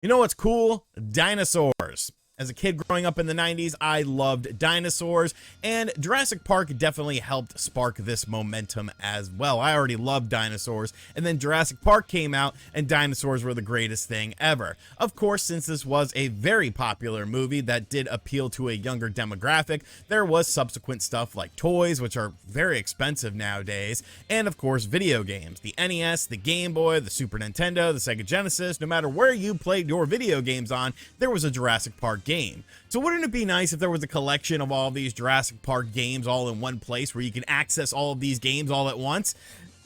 You know what's cool? Dinosaurs. As a kid growing up in the 90s, I loved dinosaurs, and Jurassic Park definitely helped spark this momentum as well. I already loved dinosaurs, and then Jurassic Park came out, and dinosaurs were the greatest thing ever. Of course, since this was a very popular movie that did appeal to a younger demographic, there was subsequent stuff like toys, which are very expensive nowadays, and of course, video games. The NES, the Game Boy, the Super Nintendo, the Sega Genesis, no matter where you played your video games on, there was a Jurassic Park game. So wouldn't it be nice if there was a collection of all these Jurassic Park games all in one place where you can access all of these games all at once?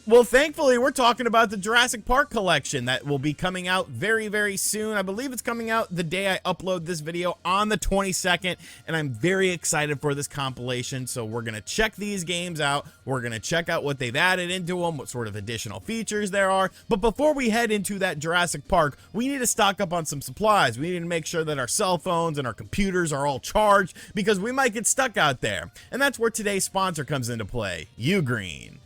Well, thankfully, we're talking about the Jurassic Park collection that will be coming out very, very soon. I believe it's coming out the day I upload this video on the 22nd, and I'm very excited for this compilation. So we're going to check these games out. We're going to check out what they've added into them, what sort of additional features there are. But before we head into that Jurassic Park, we need to stock up on some supplies. We need to make sure that our cell phones and our computers are all charged because we might get stuck out there. And that's where today's sponsor comes into play, Ugreen.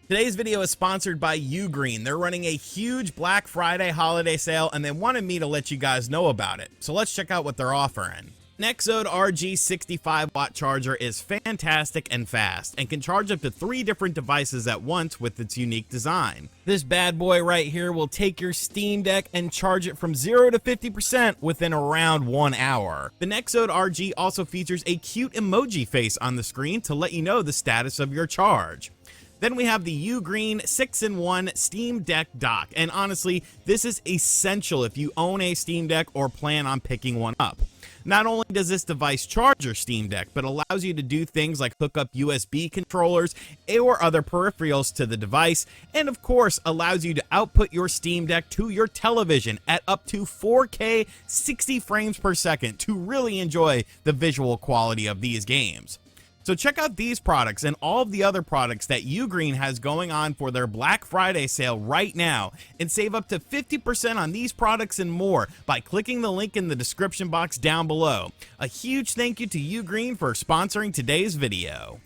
Today's video is sponsored by Ugreen. They're running a huge Black Friday holiday sale, and they wanted me to let you guys know about it. So let's check out what they're offering. Nexode RG 65 watt charger is fantastic and fast and can charge up to 3 different devices at once with its unique design. This bad boy right here will take your Steam Deck and charge it from 0 to 50% within around 1 hour. The Nexode RG also features a cute emoji face on the screen to let you know the status of your charge. Then we have the Ugreen 6-in-1 Steam Deck dock, and honestly, this is essential if you own a Steam Deck or plan on picking one up. Not only does this device charge your Steam Deck, but allows you to do things like hook up USB controllers or other peripherals to the device, and of course allows you to output your Steam Deck to your television at up to 4K 60 frames per second to really enjoy the visual quality of these games. So check out these products and all of the other products that Ugreen has going on for their Black Friday sale right now and save up to 50% on these products and more by clicking the link in the description box down below. A huge thank you to Ugreen for sponsoring today's video.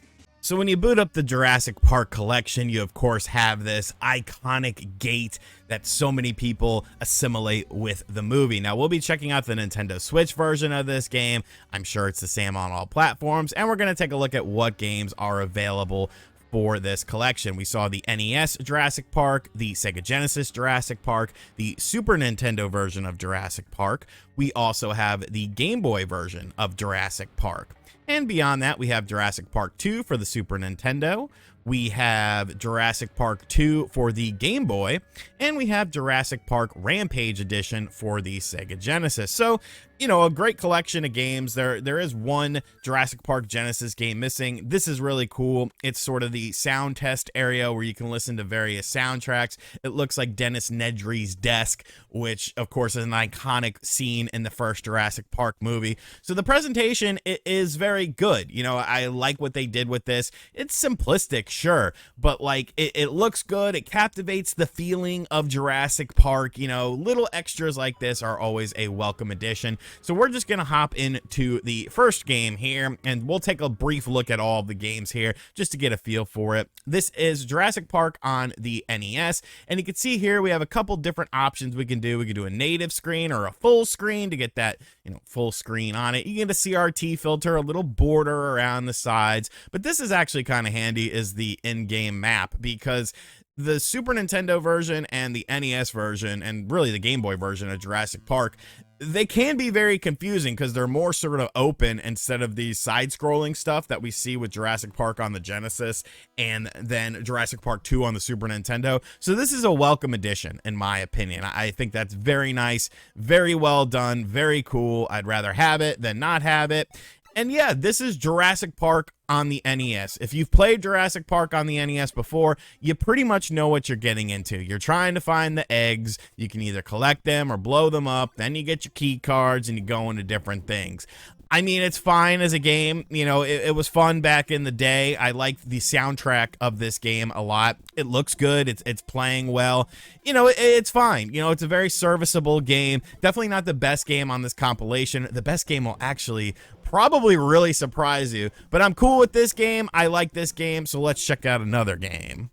So when you boot up the Jurassic Park collection, you of course have this iconic gate that so many people assimilate with the movie. Now we'll be checking out the Nintendo Switch version of this game. I'm sure it's the same on all platforms, and we're going to take a look at what games are available for this collection. We saw the NES Jurassic Park, the Sega Genesis Jurassic Park, the Super Nintendo version of Jurassic Park. We also have the Game Boy version of Jurassic Park. And beyond that, we have Jurassic Park 2 for the Super Nintendo. We have Jurassic Park 2 for the Game Boy, and we have Jurassic Park Rampage Edition for the Sega Genesis. So, you know, a great collection of games. There is one Jurassic Park Genesis game missing. This is really cool. It's sort of the sound test area where you can listen to various soundtracks. It looks like Dennis Nedry's desk, which of course is an iconic scene in the first Jurassic Park movie. So the presentation is very good. You know, I like what they did with this. It's simplistic, sure, but like it looks good. It captivates the feeling of Jurassic Park. You know, little extras like this are always a welcome addition. So we're just going to hop into the first game here, and we'll take a brief look at all of the games here just to get a feel for it. This is Jurassic Park on the NES, and you can see here we have a couple different options we can do. We can do a native screen or a full screen to get that, you know, full screen on it. You get a CRT filter, a little border around the sides, but this is actually kind of handy is the in-game map, because the Super Nintendo version and the NES version, and really the Game Boy version of Jurassic Park, they can be very confusing because they're more sort of open instead of the side-scrolling stuff that we see with Jurassic Park on the Genesis and then Jurassic Park 2 on the Super Nintendo. So this is a welcome addition, in my opinion. I think that's very nice, very well done, very cool. I'd rather have it than not have it. And yeah, this is Jurassic Park on the NES. If you've played Jurassic Park on the NES before, you pretty much know what you're getting into. You're trying to find the eggs. You can either collect them or blow them up. Then you get your key cards and you go into different things. I mean, it's fine as a game. You know, it was fun back in the day. I like the soundtrack of this game a lot. It looks good. It's playing well. You know, it's fine. You know, it's a very serviceable game. Definitely not the best game on this compilation. The best game will actually probably really surprise you. But I'm cool with this game. I like this game, so let's check out another game.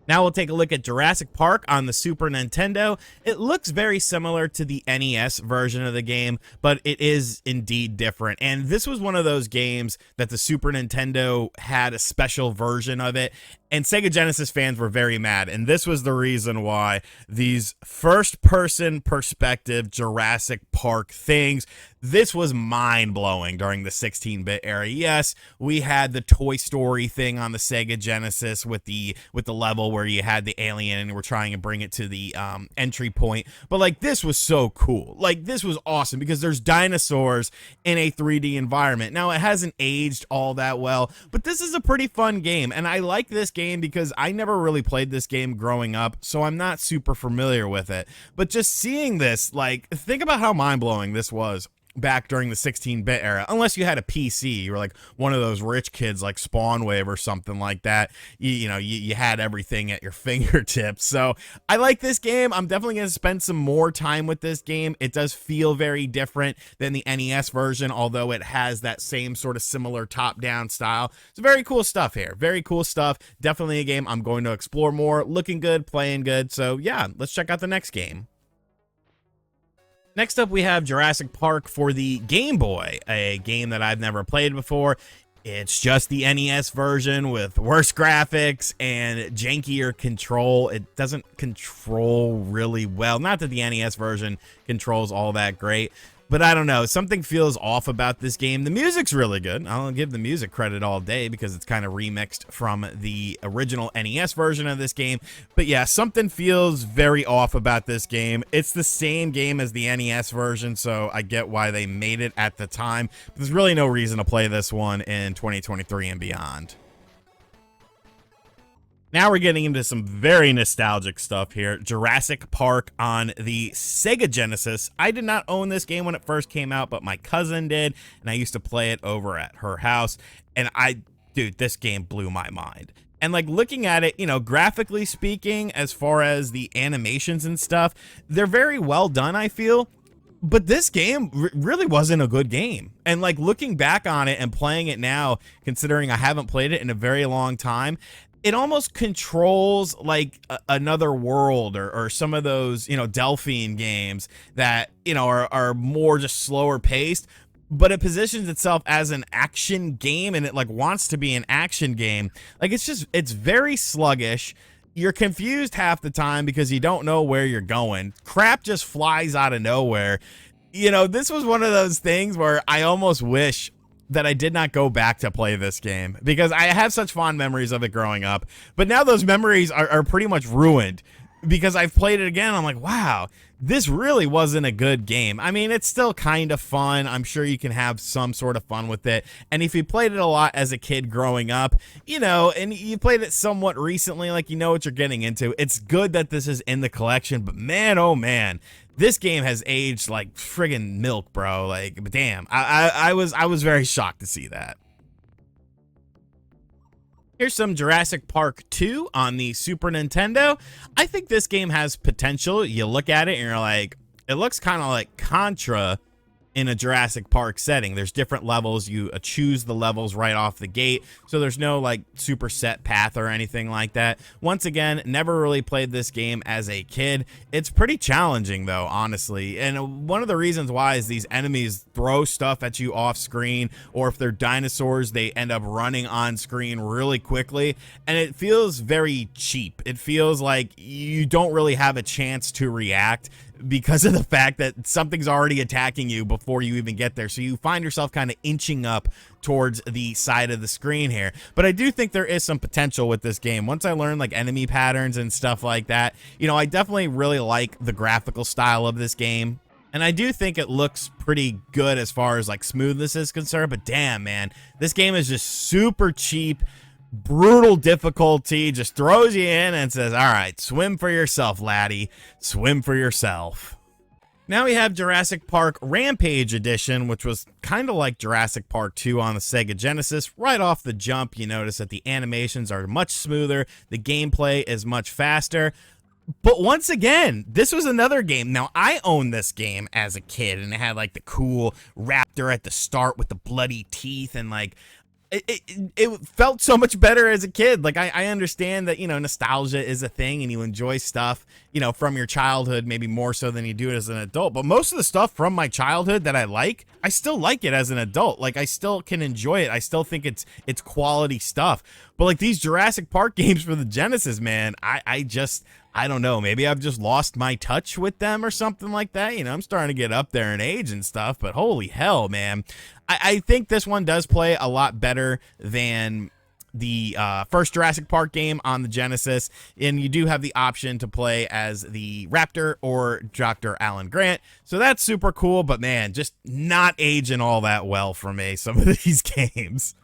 Now we'll take a look at Jurassic Park on the Super Nintendo. It looks very similar to the NES version of the game, but it is indeed different. And this was one of those games that the Super Nintendo had a special version of it, and Sega Genesis fans were very mad. And this was the reason why these first-person perspective Jurassic Park things, this was mind-blowing during the 16-bit era. Yes, we had the Toy Story thing on the Sega Genesis with the level where you had the alien and we're trying to bring it to the entry point. But like, this was so cool. Like, this was awesome because there's dinosaurs in a 3D environment. Now, it hasn't aged all that well, but this is a pretty fun game. And I like this game because I never really played this game growing up, so I'm not super familiar with it. But just seeing this, like, think about how mind-blowing this was back during the 16-bit era. Unless you had a PC, you were like one of those rich kids like Spawnwave or something like that. You had everything at your fingertips. So I like this game. I'm definitely going to spend some more time with this game. It does feel very different than the NES version, although it has that same sort of similar top-down style. It's very cool stuff here. Very cool stuff. Definitely a game I'm going to explore more. Looking good, playing good. So yeah, let's check out the next game. Next up, we have Jurassic Park for the Game Boy, a game that I've never played before. It's just the NES version with worse graphics and jankier control. It doesn't control really well. Not that the NES version controls all that great, but I don't know. Something feels off about this game. The music's really good. I'll give the music credit all day because it's kind of remixed from the original NES version of this game. But yeah, something feels very off about this game. It's the same game as the NES version, so I get why they made it at the time. But there's really no reason to play this one in 2023 and beyond. Now we're getting into some very nostalgic stuff here. Jurassic Park on the Sega Genesis. I did not own this game when it first came out, but my cousin did, and I used to play it over at her house. And dude, this game blew my mind. And like, looking at it, you know, graphically speaking, as far as the animations and stuff, they're very well done, I feel. But this game really wasn't a good game. And like, looking back on it and playing it now, considering I haven't played it in a very long time, it almost controls like another world or some of those, you know, Delphine games that, you know, are more just slower paced, but it positions itself as an action game and it like wants to be an action game. Like, it's very sluggish. You're confused half the time because you don't know where you're going. Crap just flies out of nowhere. You know, this was one of those things where I almost wish that I did not go back to play this game because I have such fond memories of it growing up. But now those memories are pretty much ruined because I've played it again. I'm like, wow, this really wasn't a good game. I mean, it's still kind of fun. I'm sure you can have some sort of fun with it. And if you played it a lot as a kid growing up, you know, and you played it somewhat recently, like, you know what you're getting into. It's good that this is in the collection, but man, oh man, this game has aged like friggin' milk, bro. Like, damn, I was very shocked to see that. Here's some Jurassic Park 2 on the Super Nintendo. I think this game has potential. You look at it and you're like, it looks kind of like Contra in a Jurassic Park setting. There's different levels. You choose the levels right off the gate, so there's no like super set path or anything like that. Once again, never really played this game as a kid. It's pretty challenging though, honestly, and one of the reasons why is these enemies throw stuff at you off screen, or if they're dinosaurs, they end up running on screen really quickly, and it feels very cheap. It feels like you don't really have a chance to react because of the fact that something's already attacking you before you even get there. So you find yourself kind of inching up towards the side of the screen here. But I do think there is some potential with this game. Once I learned like enemy patterns and stuff like that, you know, I definitely really like the graphical style of this game. And I do think it looks pretty good as far as like smoothness is concerned. But damn, man, this game is just super cheap. Brutal difficulty, just throws you in and says, all right, swim for yourself, laddie, swim for yourself. Now we have Jurassic Park Rampage Edition, which was kind of like Jurassic Park 2 on the Sega Genesis. Right off the jump, you notice that the animations are much smoother, the gameplay is much faster. But once again, this was another game. Now, I owned this game as a kid, and it had like the cool raptor at the start with the bloody teeth, and like, it felt so much better as a kid. Like I understand that, you know, nostalgia is a thing and you enjoy stuff, you know, from your childhood, maybe more so than you do it as an adult. But most of the stuff from my childhood that I still like it as an adult. Like I still can enjoy it. I still think it's quality stuff. But like these Jurassic Park games for the Genesis, man, I don't know. Maybe I've just lost my touch with them or something like that. You know, I'm starting to get up there in age and stuff, but holy hell, man. I think this one does play a lot better than the first Jurassic Park game on the Genesis, and you do have the option to play as the Raptor or Dr. Alan Grant, so that's super cool, but man, just not aging all that well for me, some of these games.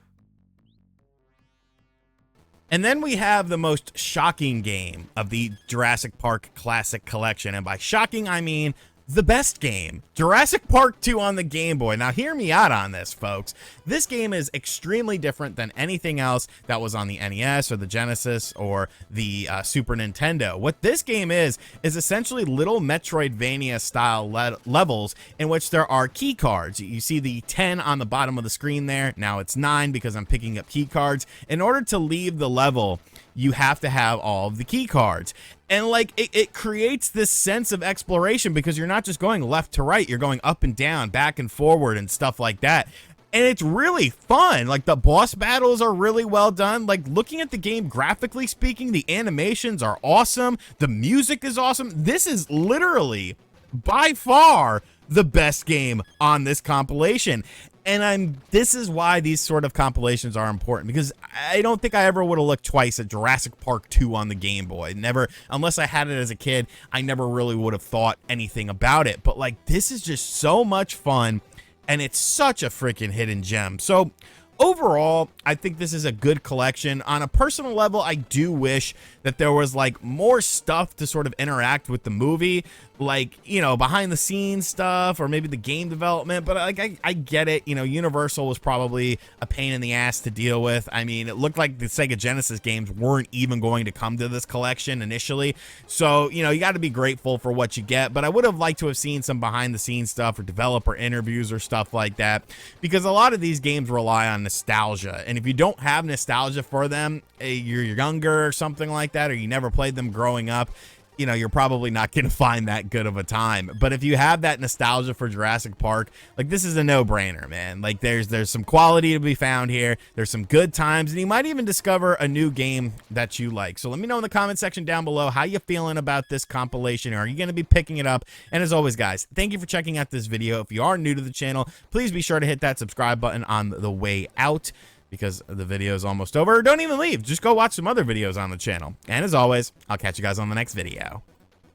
And then we have the most shocking game of the Jurassic Park Classic Collection, and by shocking, I mean the best game, Jurassic Park 2 on the Game Boy. Now hear me out on this, folks. This game is extremely different than anything else that was on the NES or the Genesis or the Super Nintendo. What this game is essentially little Metroidvania style levels in which there are key cards. You see the 10 on the bottom of the screen there. Now it's 9 because I'm picking up key cards. In order to leave the level, you have to have all of the key cards. And like it creates this sense of exploration because you're not just going left to right, you're going up and down, back and forward and stuff like that. And it's really fun. Like the boss battles are really well done. Like looking at the game graphically speaking, the animations are awesome. The music is awesome. This is literally by far the best game on this compilation. And this is why these sort of compilations are important, because I don't think I ever would have looked twice at Jurassic Park 2 on the Game Boy. Never, unless I had it as a kid, I never really would have thought anything about it. But like, this is just so much fun, and it's such a freaking hidden gem. So overall, I think this is a good collection. On a personal level, I do wish that there was like more stuff to sort of interact with the movie, like, you know, behind the scenes stuff or maybe the game development. But like I get it, you know, Universal was probably a pain in the ass to deal with. I mean, it looked like the Sega Genesis games weren't even going to come to this collection initially, so you know, you got to be grateful for what you get. But I would have liked to have seen some behind the scenes stuff or developer interviews or stuff like that, because a lot of these games rely on nostalgia, and if you don't have nostalgia for them, you're younger or something like that, or you never played them growing up, you know, you're probably not going to find that good of a time. But if you have that nostalgia for Jurassic Park, like, this is a no-brainer, man. Like, there's some quality to be found here. There's some good times, and you might even discover a new game that you like. So let me know in the comment section down below how you feeling about this compilation. Are you going to be picking it up? And as always, guys, thank you for checking out this video. If you are new to the channel, please be sure to hit that subscribe button on the way out, because the video is almost over. Don't even leave. Just go watch some other videos on the channel. And as always, I'll catch you guys on the next video.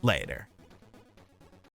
Later.